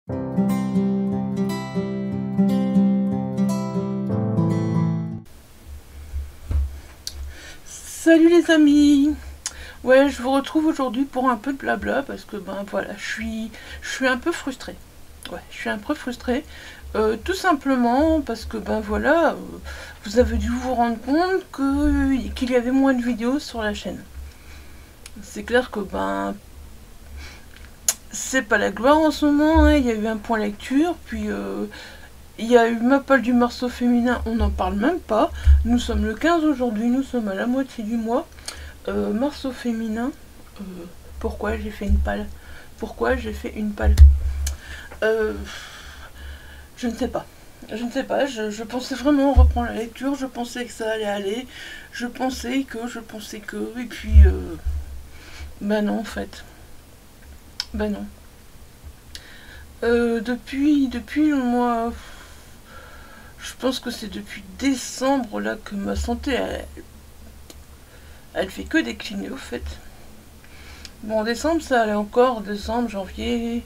Salut les amis. Ouais, je vous retrouve aujourd'hui pour un peu de blabla parce que ben voilà, je suis un peu frustrée. Ouais, je suis un peu frustrée. Tout simplement parce que ben voilà, vous avez dû vous rendre compte qu'il y avait moins de vidéos sur la chaîne. C'est clair que ben c'est pas la gloire en ce moment, hein. Il y a eu un point lecture, puis il y a eu Mappal du Marceau féminin, on n'en parle même pas. Nous sommes le 15 aujourd'hui, nous sommes à la moitié du mois. Marceau féminin, euh, pourquoi j'ai fait une palle? Pourquoi j'ai fait une palle? euh, Je ne sais pas. Je ne sais pas, je pensais vraiment reprendre la lecture, je pensais que ça allait aller, je pensais que, et puis, ben non en fait, ben non. Depuis le mois, je pense que c'est depuis décembre là que ma santé, elle fait que décliner au fait. Bon, décembre, ça allait encore, décembre, janvier,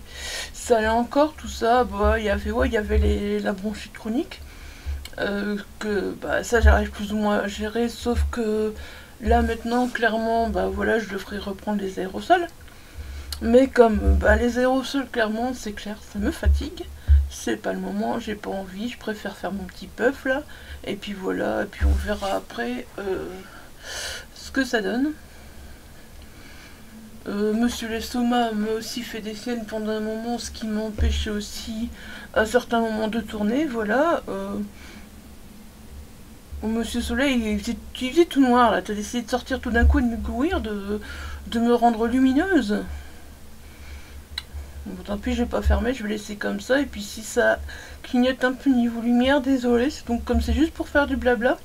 ça allait encore, tout ça. Bah, il y avait la bronchite chronique, que bah, ça j'arrive plus ou moins à gérer, sauf que là maintenant, clairement, bah voilà, je devrais reprendre les aérosols. Mais comme bah, les aérosols, clairement, c'est clair, ça me fatigue. C'est pas le moment, j'ai pas envie, je préfère faire mon petit puff là. Et puis voilà, et puis on verra après ce que ça donne. Monsieur l'estomac m'a aussi fait des siennes pendant un moment, ce qui m'empêchait aussi à certains moments de tourner, voilà. Monsieur Soleil, il faisait tout noir là, t'as essayé de sortir tout d'un coup et de me courir, de me rendre lumineuse. Bon, tant pis, je vais pas fermer, je vais laisser comme ça, et puis si ça clignote un peu niveau lumière, désolé, donc comme c'est juste pour faire du blabla.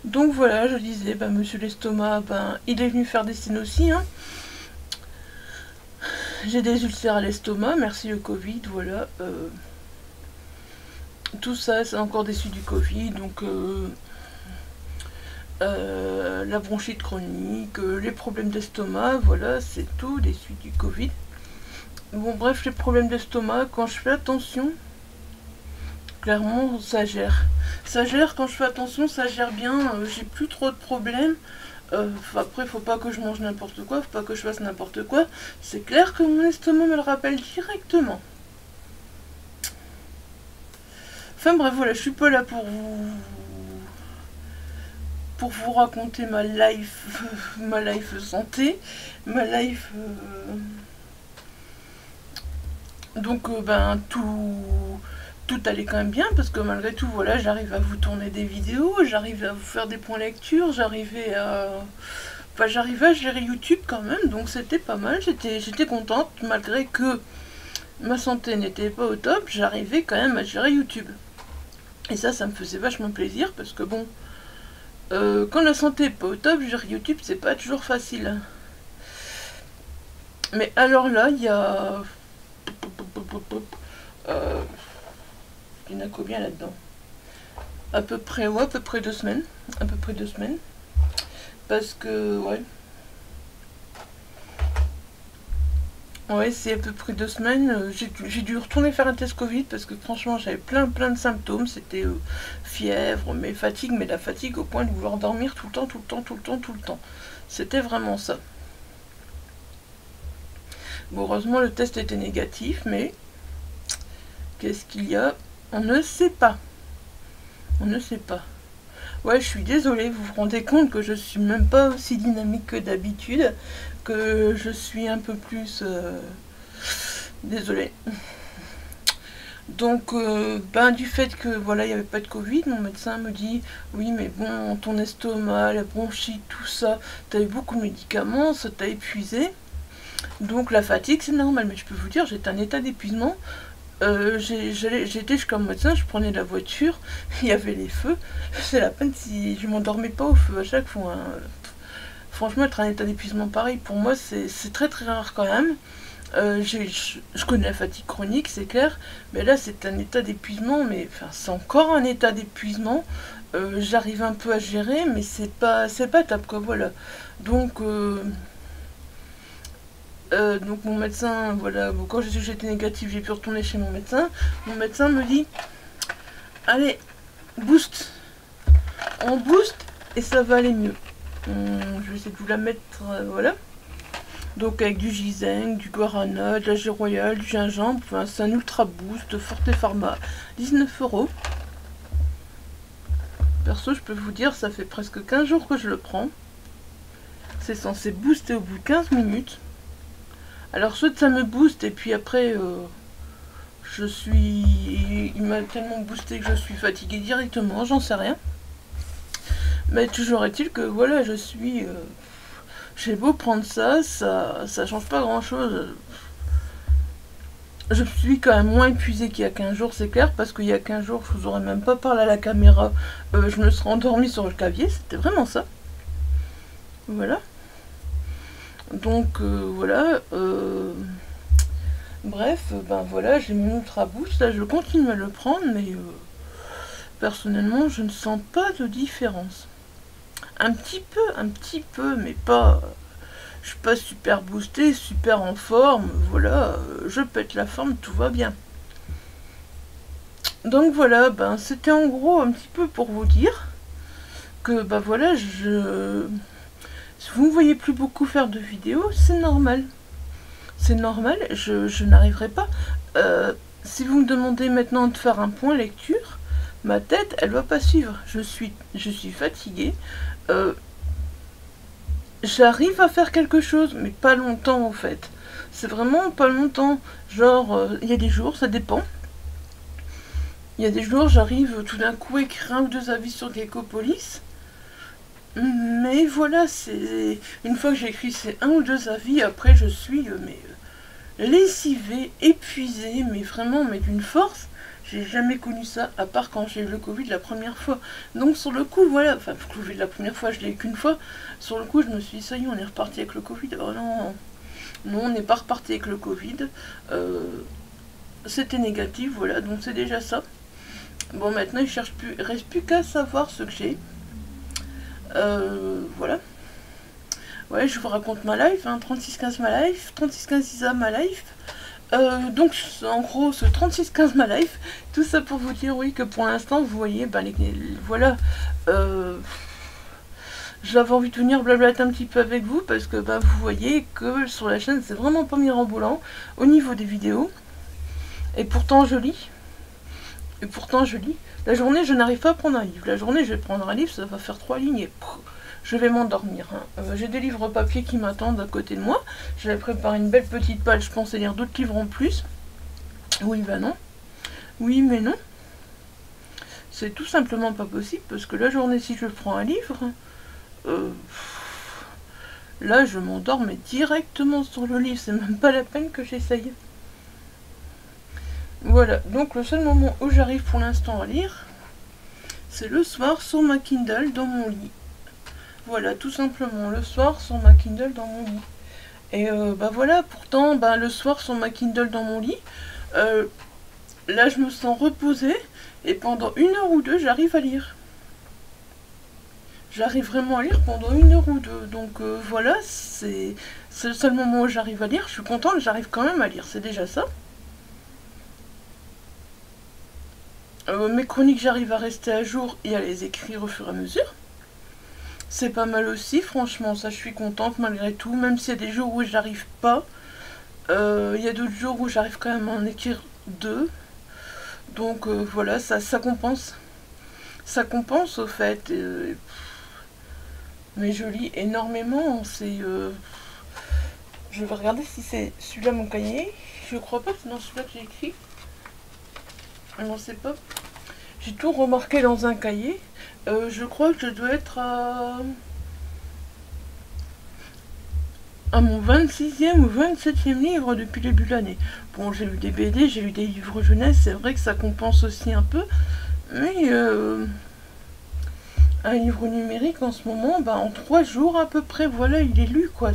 Donc voilà, je disais, bah monsieur l'estomac, ben il est venu faire des siennes aussi, hein. J'ai des ulcères à l'estomac, merci le Covid, voilà. Tout ça, c'est encore des suites du Covid, donc la bronchite chronique, les problèmes d'estomac, voilà, c'est tout des suites du Covid. Bon, bref, les problèmes d'estomac, quand je fais attention, clairement, ça gère. Ça gère, quand je fais attention, ça gère bien, j'ai plus trop de problèmes. Après, faut pas que je mange n'importe quoi, faut pas que je fasse n'importe quoi. C'est clair que mon estomac me le rappelle directement. Enfin bref, voilà, je suis pas là pour vous raconter ma life, ma life santé, ma life. Donc ben tout allait quand même bien parce que malgré tout, voilà, j'arrive à vous tourner des vidéos, j'arrive à vous faire des points lecture, j'arrivais à gérer YouTube quand même, donc c'était pas mal, j'étais contente, malgré que ma santé n'était pas au top, j'arrivais quand même à gérer YouTube. Et ça me faisait vachement plaisir, parce que bon, quand la santé est pas au top, gérer YouTube, c'est pas toujours facile. Mais alors là, il y a... il y en a combien là-dedans? À peu près, ouais, à peu près 2 semaines. À peu près 2 semaines. Parce que, ouais. Ouais, c'est à peu près 2 semaines. J'ai dû retourner faire un test Covid parce que franchement, j'avais plein de symptômes. C'était fièvre, mais fatigue, mais la fatigue au point de vouloir dormir tout le temps, tout le temps, tout le temps, tout le temps. C'était vraiment ça. Bon, heureusement, le test était négatif, mais qu'est-ce qu'il y a? On ne sait pas. On ne sait pas. Ouais, je suis désolée, vous vous rendez compte que je suis même pas aussi dynamique que d'habitude, que je suis un peu plus... désolée. Donc, ben, du fait que voilà, il n'y avait pas de Covid, mon médecin me dit oui, mais bon, ton estomac, la bronchite, tout ça, t'as eu beaucoup de médicaments, ça t'a épuisé. Donc, la fatigue, c'est normal, mais je peux vous dire, j'étais en état d'épuisement. J'étais jusqu'à mon médecin, je prenais la voiture, il y avait les feux. C'est la peine si je m'endormais pas au feu à chaque fois, hein. Franchement, être en état d'épuisement pareil, pour moi, c'est très rare quand même. Je connais la fatigue chronique, c'est clair, mais là c'est un état d'épuisement, mais enfin c'est encore un état d'épuisement. J'arrive un peu à gérer, mais c'est pas top quoi, voilà. Donc Donc mon médecin, voilà, bon, quand j'ai su que j'étais négative, j'ai pu retourner chez mon médecin. Mon médecin me dit, allez, boost, on booste et ça va aller mieux. Je vais essayer de vous la mettre, voilà. Donc avec du ginseng, du guarana, de la gelée royale, du gingembre, enfin, c'est un ultra boost, Forte Pharma, 19 €. Perso, je peux vous dire, ça fait presque 15 jours que je le prends. C'est censé booster au bout de 15 minutes. Alors soit ça me booste et puis après il m'a tellement boosté que je suis fatiguée directement, j'en sais rien. Mais toujours est-il que voilà, j'ai beau prendre ça change pas grand chose. Je suis quand même moins épuisée qu'il y a 15 jours, c'est clair, parce qu'il y a 15 jours, je vous aurais même pas parlé à la caméra, je me serais endormie sur le clavier, c'était vraiment ça. Voilà. Donc voilà, bref, ben voilà, j'ai mon Ultra Boost, là je continue à le prendre, mais personnellement je ne sens pas de différence. Un petit peu, mais pas, je suis pas super boostée, super en forme, voilà, je pète la forme, tout va bien. Donc voilà, ben c'était en gros un petit peu pour vous dire que ben voilà, si vous ne voyez plus beaucoup faire de vidéos, c'est normal. C'est normal, je n'arriverai pas. Si vous me demandez maintenant de faire un point lecture, ma tête, elle va pas suivre. Je suis fatiguée. J'arrive à faire quelque chose, mais pas longtemps en fait. C'est vraiment pas longtemps. Genre, il y a des jours, ça dépend. Il y a des jours, j'arrive tout d'un coup à écrire 1 ou 2 avis sur Geckopolis. Mais voilà, c'est une fois que j'ai écrit ces 1 ou 2 avis, après je suis lessivée, épuisée, mais vraiment, mais d'une force. J'ai jamais connu ça, à part quand j'ai eu le Covid la première fois. Donc sur le coup, voilà, enfin le Covid la première fois, je l'ai eu qu'une fois. Sur le coup, je me suis dit, ça y est, on est reparti avec le Covid. Oh non, non, on n'est pas reparti avec le Covid. C'était négatif, voilà, donc c'est déjà ça. Bon, maintenant, il reste plus qu'à savoir ce que j'ai. Voilà. Ouais, je vous raconte ma life, hein, 3615 ma life, 3615 Isa ma life. Donc en gros ce 3615 ma life, tout ça pour vous dire oui que pour l'instant vous voyez, ben voilà, j'avais envie de venir blablater un petit peu avec vous parce que ben, vous voyez que sur la chaîne c'est vraiment pas mirambolant au niveau des vidéos. Et pourtant je lis. La journée je n'arrive pas à prendre un livre. La journée je vais prendre un livre, ça va faire 3 lignes et je vais m'endormir. Hein. J'ai des livres papier qui m'attendent à côté de moi. J'avais préparé une belle petite page, je pensais lire d'autres livres en plus. Oui, bah non. Oui, mais non. C'est tout simplement pas possible parce que la journée, si je prends un livre, là, je m'endors mais directement sur le livre. C'est même pas la peine que j'essaye. Voilà, donc le seul moment où j'arrive pour l'instant à lire, c'est le soir sur ma Kindle dans mon lit. Voilà, tout simplement, le soir sur ma Kindle dans mon lit. Et bah voilà, pourtant, bah, le soir sur ma Kindle dans mon lit, là je me sens reposée, et pendant 1 heure ou 2, j'arrive à lire. J'arrive vraiment à lire pendant 1 heure ou 2, donc voilà, c'est le seul moment où j'arrive à lire. Je suis contente, j'arrive quand même à lire, c'est déjà ça. Mes chroniques, j'arrive à rester à jour et à les écrire au fur et à mesure. C'est pas mal aussi, franchement, ça je suis contente malgré tout, même s'il y a des jours où j'arrive pas. Il y a d'autres jours où j'arrive quand même à en écrire 2. Donc voilà, ça compense. Ça compense au fait. Mais je lis énormément. Je vais regarder si c'est celui-là mon cahier. Je crois pas que c'est dans celui-là que j'ai écrit. Non, c'est pas. J'ai tout remarqué dans un cahier. Je crois que je dois être à mon 26e ou 27e livre depuis le début de l'année. Bon, j'ai lu des BD, j'ai lu des livres jeunesse, c'est vrai que ça compense aussi un peu. Mais un livre numérique en ce moment, bah, en 3 jours à peu près, voilà, il est lu, quoi.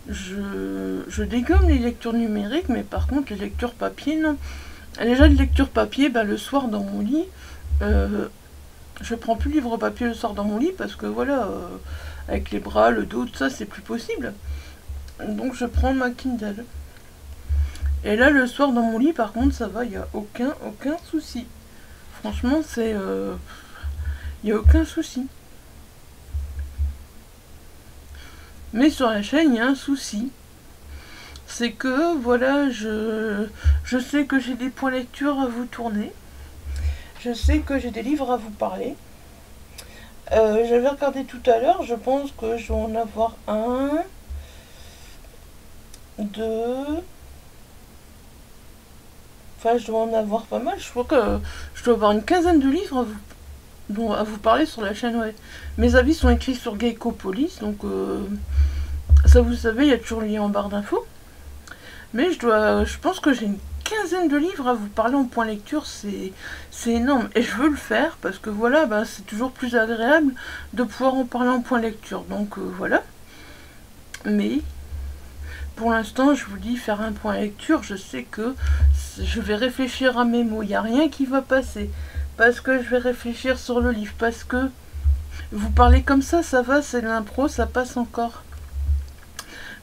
Je dégomme les lectures numériques, mais par contre, les lectures papier, non. Déjà, les lectures papier, bah, le soir dans mon lit, je prends plus le livre papier le soir dans mon lit parce que voilà, avec les bras, le dos, tout ça, c'est plus possible. Donc je prends ma Kindle. Et là, le soir, dans mon lit, par contre, ça va, il n'y a aucun souci. Franchement, c'est... il n'y a aucun souci. Mais sur la chaîne, il y a un souci. C'est que, voilà, je sais que j'ai des points lecture à vous tourner. Je sais que j'ai des livres à vous parler. J'avais regardé tout à l'heure, je pense que je vais en avoir un, deux... Enfin, je dois en avoir pas mal. Je crois que je dois avoir une quinzaine de livres à vous parler sur la chaîne, ouais. Mes avis sont écrits sur Geicopolis, donc ça, vous savez, il y a toujours le lien en barre d'infos. Mais je pense que j'ai une quinzaine de livres à vous parler en point lecture, c'est énorme. Et je veux le faire parce que voilà, bah, c'est toujours plus agréable de pouvoir en parler en point lecture. Donc voilà. Mais pour l'instant, je vous dis, faire un point lecture, je sais que je vais réfléchir à mes mots. Il n'y a rien qui va passer. Parce que je vais réfléchir sur le livre. Parce que vous parlez comme ça va, c'est de l'impro, ça passe encore.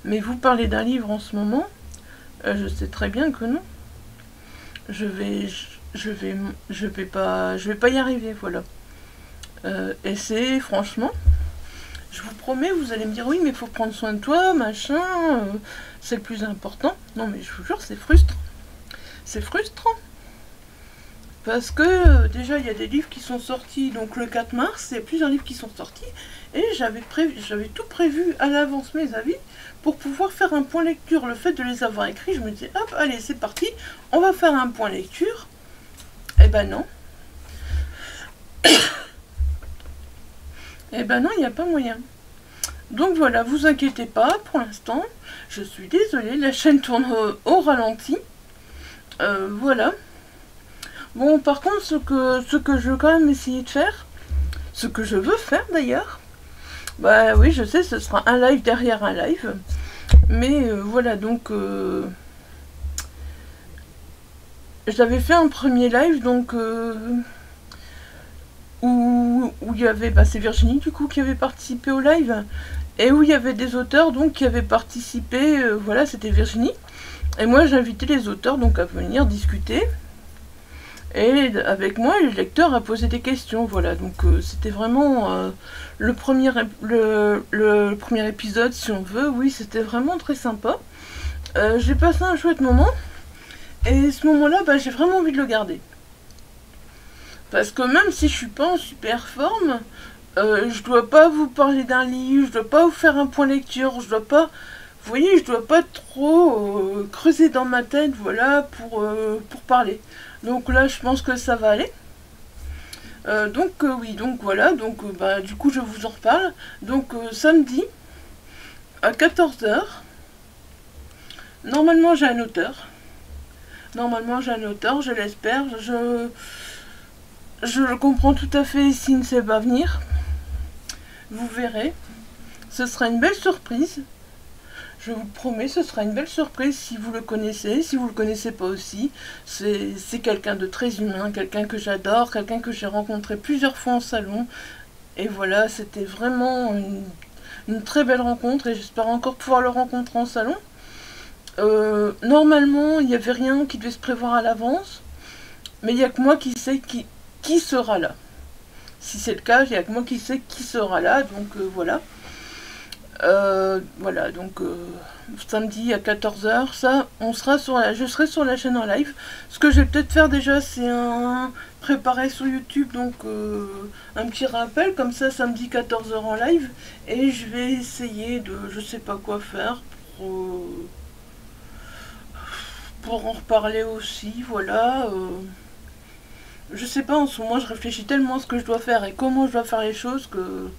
Mais vous parlez d'un livre en ce moment, je sais très bien que non. Je vais pas y arriver, voilà. Et c'est, franchement, je vous promets, vous allez me dire, oui, mais il faut prendre soin de toi, machin, c'est le plus important. Non, mais je vous jure, c'est frustrant. C'est frustrant. Parce que, déjà, il y a des livres qui sont sortis, donc le 4 mars, il y a plusieurs livres qui sont sortis, et j'avais tout prévu à l'avance, mes avis, pour pouvoir faire un point lecture. Le fait de les avoir écrits, je me disais, hop, allez, c'est parti, on va faire un point lecture. Eh ben non. Eh ben non, il n'y a pas moyen. Donc voilà, vous inquiétez pas, pour l'instant, je suis désolée, la chaîne tourne au ralenti. Voilà. Bon, par contre, ce que je veux quand même essayer de faire, ce que je veux faire d'ailleurs, bah oui, je sais, ce sera un live derrière un live. Mais voilà, donc j'avais fait un premier live, donc où il y avait, bah, c'est Virginie du coup qui avait participé au live, et où il y avait des auteurs donc qui avaient participé, voilà, c'était Virginie, et moi j'ai invité les auteurs donc à venir discuter, et avec moi les lecteurs à poser des questions, voilà, donc c'était vraiment le premier épisode si on veut, oui, c'était vraiment très sympa. J'ai passé un chouette moment, et ce moment-là, bah, j'ai vraiment envie de le garder. Parce que même si je suis pas en super forme, je dois pas vous parler d'un livre, je dois pas vous faire un point lecture, je dois pas... Vous voyez, je dois pas trop creuser dans ma tête, voilà, pour parler. Donc là, je pense que ça va aller. Oui, donc voilà, donc bah, du coup, je vous en reparle. Donc samedi, à 14 h, normalement j'ai un auteur. Normalement j'ai un auteur, je l'espère. Je le comprends tout à fait s'il ne sait pas venir. Vous verrez. Ce sera une belle surprise. Je vous promets, ce sera une belle surprise si vous le connaissez. Si vous le connaissez pas aussi, c'est quelqu'un de très humain, quelqu'un que j'adore, quelqu'un que j'ai rencontré plusieurs fois en salon. Et voilà, c'était vraiment une très belle rencontre et j'espère encore pouvoir le rencontrer en salon. Normalement, il n'y avait rien qui devait se prévoir à l'avance. Mais il n'y a que moi qui sais qui sera là. Si c'est le cas, il n'y a que moi qui sais qui sera là, donc voilà. Voilà, donc samedi à 14 h, ça, je serai sur la chaîne en live. Ce que je vais peut-être faire déjà, c'est préparer sur YouTube, donc un petit rappel, comme ça, samedi 14 h en live. Et je vais essayer de, je sais pas quoi faire, pour en reparler aussi, voilà. Je sais pas, en ce moment je réfléchis tellement à ce que je dois faire et comment je dois faire les choses que...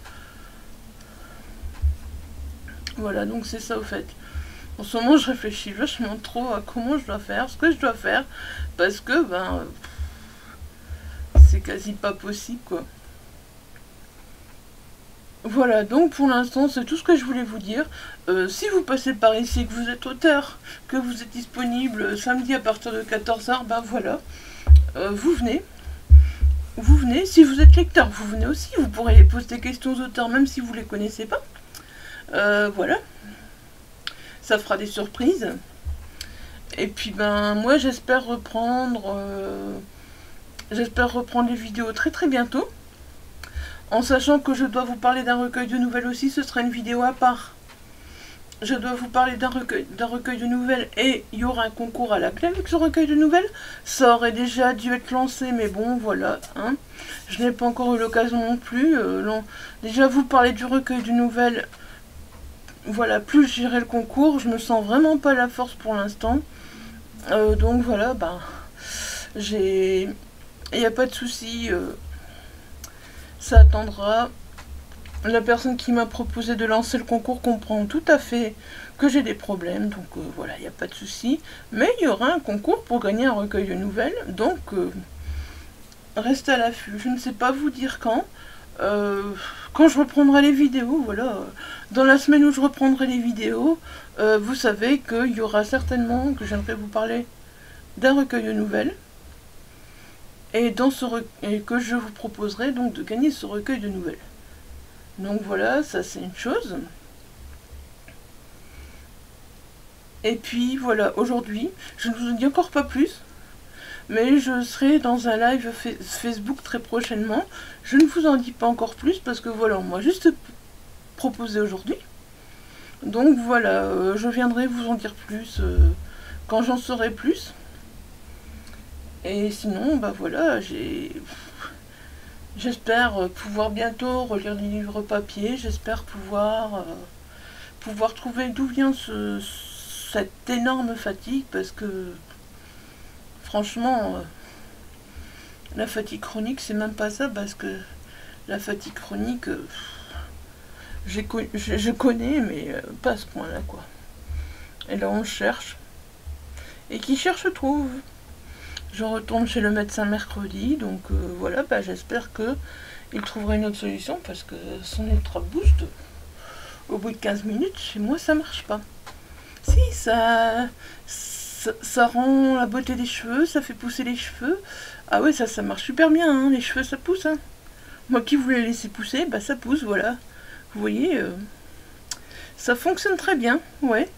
Voilà, donc c'est ça au fait. En ce moment je réfléchis vachement trop à comment je dois faire, ce que je dois faire, parce que ben... c'est quasi pas possible quoi. Voilà, donc pour l'instant c'est tout ce que je voulais vous dire. Si vous passez par ici, que vous êtes auteur, que vous êtes disponible samedi à partir de 14 h, ben voilà, vous venez. Vous venez, si vous êtes lecteur, vous venez aussi, vous pourrez poser des questions aux auteurs même si vous ne les connaissez pas. Voilà. ça fera des surprises. Et puis ben moi j'espère reprendre les vidéos très très bientôt, en sachant que je dois vous parler d'un recueil de nouvelles aussi. Ce sera une vidéo à part. Je dois vous parler d'un recueil de nouvelles, et il y aura un concours à la clé avec ce recueil de nouvelles. Ça aurait déjà dû être lancé, mais bon, voilà. Hein. Je n'ai pas encore eu l'occasion non plus. Déjà, vous parler du recueil de nouvelles, voilà, plus j'irai le concours. Je me sens vraiment pas la force pour l'instant. Donc voilà, ben, il n'y a pas de souci. Ça attendra. La personne qui m'a proposé de lancer le concours comprend tout à fait que j'ai des problèmes, donc voilà, il n'y a pas de souci. Mais il y aura un concours pour gagner un recueil de nouvelles, donc restez à l'affût. Je ne sais pas vous dire quand je reprendrai les vidéos, voilà. Dans la semaine où je reprendrai les vidéos, vous savez qu'il y aura certainement, que j'aimerais vous parler d'un recueil de nouvelles. Et que je vous proposerai donc de gagner ce recueil de nouvelles. Donc voilà, ça c'est une chose. Et puis voilà, aujourd'hui, je ne vous en dis encore pas plus, mais je serai dans un live Facebook très prochainement. Je ne vous en dis pas encore plus parce que voilà, on m'a juste proposé aujourd'hui. Donc voilà, je viendrai vous en dire plus quand j'en saurai plus. Et sinon, bah voilà, j'espère pouvoir bientôt relire des livres papier. J'espère pouvoir trouver d'où vient cette énorme fatigue, parce que franchement, la fatigue chronique, c'est même pas ça, parce que la fatigue chronique, je connais, mais pas à ce point-là, quoi. Et là, on cherche. Et qui cherche trouve. Je retourne chez le médecin mercredi, donc voilà, bah, j'espère qu'il trouvera une autre solution, parce que son Ultra Boost, au bout de 15 minutes, chez moi, ça marche pas. Si, ça rend la beauté des cheveux, ça fait pousser les cheveux. Ah ouais, ça marche super bien, hein, les cheveux, ça pousse. Hein. Moi qui voulais laisser pousser, bah ça pousse, voilà. Vous voyez, ça fonctionne très bien, ouais.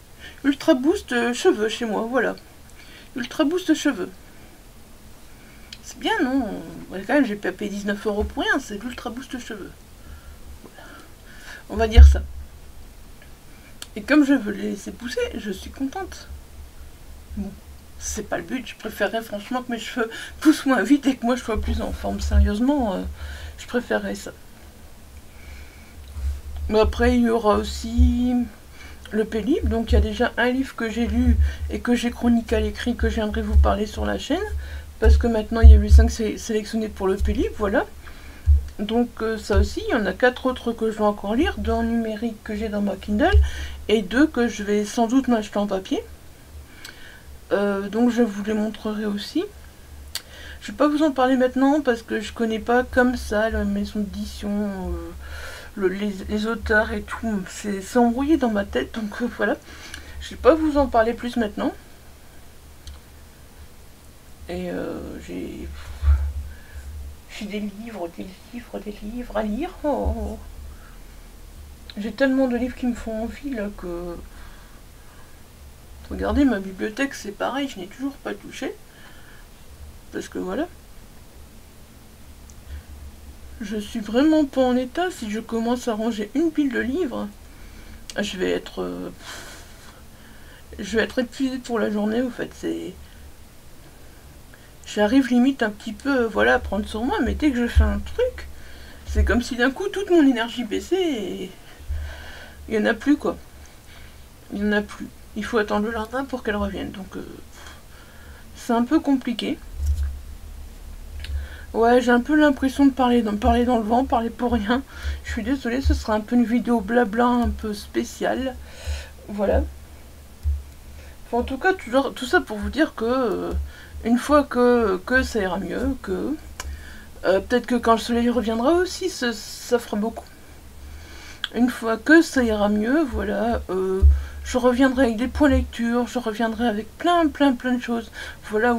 Ultra Boost cheveux chez moi, voilà. Ultra Boost cheveux. C'est bien, non? Ouais, quand même, j'ai pas payé 19 € pour rien, c'est l'Ultra Boost cheveux. Voilà. On va dire ça. Et comme je veux les laisser pousser, je suis contente. Bon, c'est pas le but, je préférerais franchement que mes cheveux poussent moins vite et que moi je sois plus en forme. Sérieusement, je préférerais ça. Mais après, il y aura aussi le Pélib. Donc il y a déjà un livre que j'ai lu et que j'ai chroniqué à l'écrit, que je viendrai vous parler sur la chaîne. Parce que maintenant il y a eu 5 sélectionnés pour le Pélib, voilà. Donc ça aussi, il y en a 4 autres que je vais encore lire, 2 en numérique que j'ai dans ma Kindle, et 2 que je vais sans doute m'acheter en papier. Donc je vous les montrerai aussi. Je vais pas vous en parler maintenant parce que je connais pas comme ça la maison d'édition, les auteurs et tout. C'est embrouillé dans ma tête, donc voilà. Je vais pas vous en parler plus maintenant. Et j'ai des livres à lire. Oh. J'ai tellement de livres qui me font envie là que... Regardez, ma bibliothèque c'est pareil, je n'ai toujours pas touché. Parce que voilà. Je suis vraiment pas en état. Si je commence à ranger une pile de livres, je vais être épuisée pour la journée, au fait. J'arrive limite un petit peu, voilà, à prendre sur moi, mais dès que je fais un truc, c'est comme si d'un coup toute mon énergie baissait et il n'y en a plus, quoi. Il n'y en a plus. Il faut attendre le lendemain pour qu'elle revienne, donc c'est un peu compliqué. Ouais, j'ai un peu l'impression de parler dans le vent, parler pour rien. Je suis désolée, ce sera un peu une vidéo blabla, un peu spéciale. Voilà. Enfin, en tout cas, tout ça pour vous dire que une fois que ça ira mieux, que peut-être que quand le soleil reviendra aussi, ça fera beaucoup. Une fois que ça ira mieux, voilà, je reviendrai avec des points lecture, je reviendrai avec plein de choses. Voilà,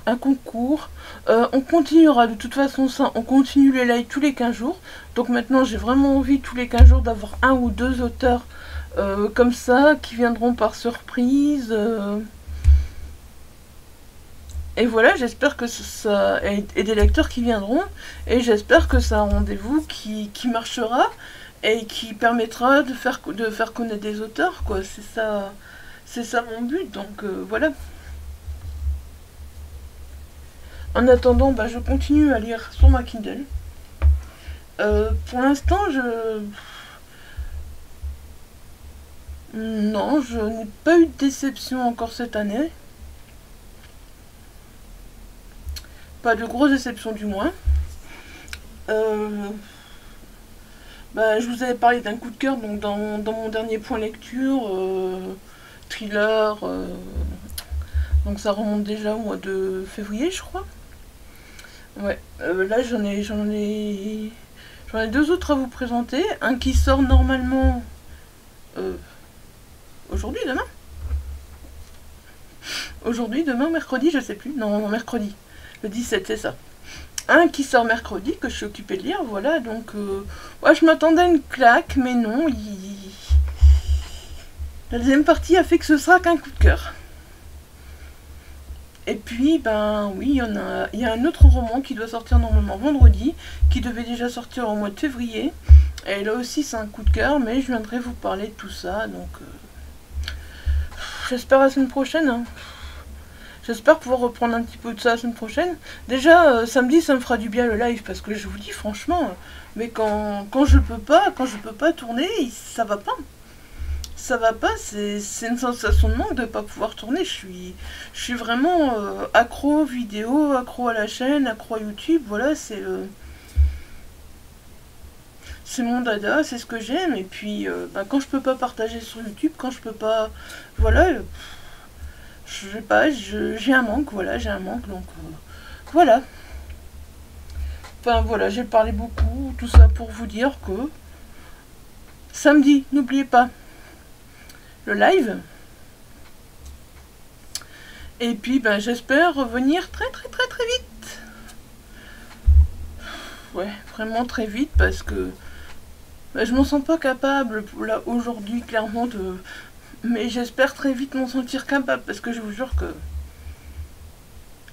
un concours. On continuera de toute façon ça, on continue les lives tous les 15 jours. Donc maintenant j'ai vraiment envie tous les 15 jours d'avoir un ou deux auteurs comme ça, qui viendront par surprise. Et voilà, j'espère que ça... Et des lecteurs qui viendront. Et j'espère que c'est un rendez-vous qui marchera et qui permettra de faire connaître des auteurs, quoi. C'est ça mon but, donc voilà. En attendant, bah, je continue à lire sur ma Kindle. Pour l'instant, non, je n'ai pas eu de déception encore cette année. Pas de grosse déception du moins. Bah, je vous avais parlé d'un coup de cœur donc dans mon dernier point lecture, thriller. Donc ça remonte déjà au mois de février, je crois. Ouais, là j'en ai deux autres à vous présenter. Un qui sort normalement aujourd'hui, demain. Aujourd'hui, demain, mercredi, je sais plus. Non, mercredi. Le 17, c'est ça. Un qui sort mercredi, que je suis occupée de lire, voilà. Donc, ouais, je m'attendais à une claque, mais non. La deuxième partie a fait que ce sera qu'un coup de cœur. Et puis, ben oui, il y a un autre roman qui doit sortir normalement vendredi, qui devait déjà sortir au mois de février. Et là aussi, c'est un coup de cœur, mais je viendrai vous parler de tout ça. Donc, j'espère la semaine prochaine. Hein. J'espère pouvoir reprendre un petit peu de ça la semaine prochaine. Déjà, samedi, ça me fera du bien le live, parce que je vous dis franchement, mais quand je peux pas tourner, ça va pas. Ça va pas, c'est une sensation de manque de pas pouvoir tourner. Je suis vraiment accro aux vidéos, accro à la chaîne, accro à YouTube. Voilà, c'est mon dada, c'est ce que j'aime. Et puis, bah, quand je peux pas partager sur YouTube, quand je peux pas, voilà, je sais pas, j'ai un manque. Voilà, j'ai un manque. Donc voilà. Enfin voilà, j'ai parlé beaucoup, tout ça pour vous dire que samedi, n'oubliez pas le live. Et puis ben, j'espère revenir très vite. Ouais, vraiment très vite parce que ben, je m'en sens pas capable là aujourd'hui clairement de... Mais j'espère très vite m'en sentir capable parce que je vous jure que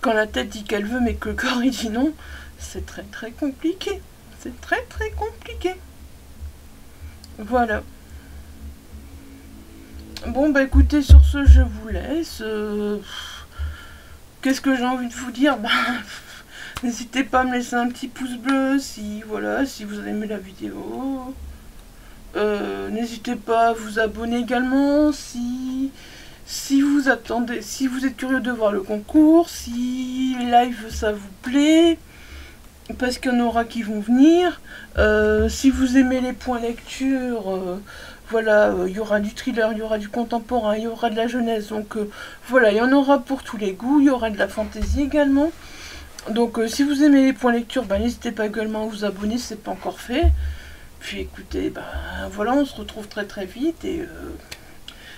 quand la tête dit qu'elle veut mais que le corps il dit non, c'est très compliqué. C'est très compliqué. Voilà. Bon bah écoutez, sur ce je vous laisse. Qu'est-ce que j'ai envie de vous dire? Bah, n'hésitez pas à me laisser un petit pouce bleu si voilà, si vous avez aimé la vidéo. N'hésitez pas à vous abonner également si vous attendez, si vous êtes curieux de voir le concours, si les lives ça vous plaît, parce qu'il y en aura qui vont venir. Si vous aimez les points lecture, voilà, il y aura du thriller, il y aura du contemporain, il y aura de la jeunesse, donc voilà, il y en aura pour tous les goûts, il y aura de la fantaisie également. Donc si vous aimez les points lecture, ben, n'hésitez pas également à vous abonner si ce n'est pas encore fait. Puis écoutez, ben, voilà, on se retrouve très vite et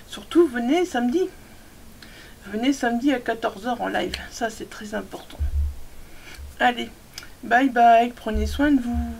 surtout venez samedi. Venez samedi à 14 h en live, ça c'est très important. Allez, bye bye, prenez soin de vous.